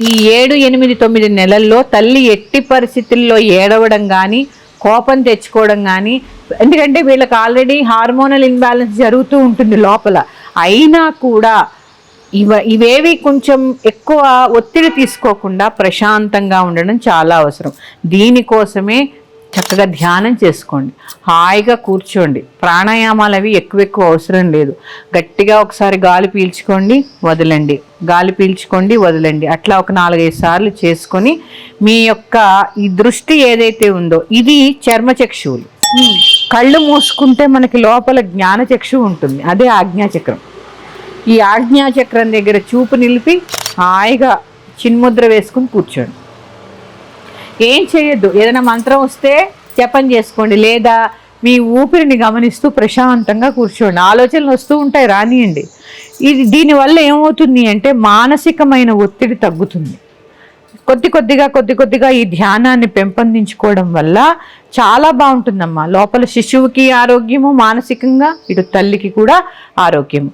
ఈ 7, 8, 9 నెలల్లో తల్లి ఎట్టి పరిస్థితుల్లో ఏడవడం కానీ, కోపం తెచ్చుకోవడం కానీ, ఎందుకంటే వీళ్ళకి ఆల్రెడీ హార్మోనల్ ఇన్బ్యాలెన్స్ జరుగుతూ ఉంటుంది లోపల. అయినా కూడా ఇవేవి కొంచెం ఎక్కువ ఒత్తిడి తీసుకోకుండా ప్రశాంతంగా ఉండడం చాలా అవసరం. దీనికోసమే చక్కగా ధ్యానం చేసుకోండి, హాయిగా కూర్చోండి. ప్రాణాయామాలు అవి ఎక్కువ అవసరం లేదు. గట్టిగా ఒకసారి గాలి పీల్చుకోండి, వదలండి, గాలి పీల్చుకోండి, వదలండి. అట్లా ఒక 4-5 సార్లు చేసుకొని మీ యొక్క ఈ దృష్టి ఏదైతే ఉందో, ఇది చర్మచక్షువులు. కళ్ళు మూసుకుంటే మనకి లోపల జ్ఞానచక్షువు ఉంటుంది, అదే ఆజ్ఞాచక్రం. ఈ ఆజ్ఞాచక్రం దగ్గర చూపు నిలిపి హాయిగా చిన్ముద్ర వేసుకుని కూర్చోండి. ఏం చేయొద్దు. ఏదైనా మంత్రం వస్తే జపం చేసుకోండి, లేదా మీ ఊపిరిని గమనిస్తూ ప్రశాంతంగా కూర్చోండి. ఆలోచనలు వస్తూ ఉంటాయి, రానియండి. దీనివల్ల ఏమవుతుంది అంటే మానసికమైన ఒత్తిడి తగ్గుతుంది. కొద్ది కొద్దిగా ఈ ధ్యానాన్ని పెంపొందించుకోవడం వల్ల చాలా బాగుంటుందమ్మా. లోపల శిశువుకి ఆరోగ్యము, మానసికంగా ఇటు తల్లికి కూడా ఆరోగ్యము.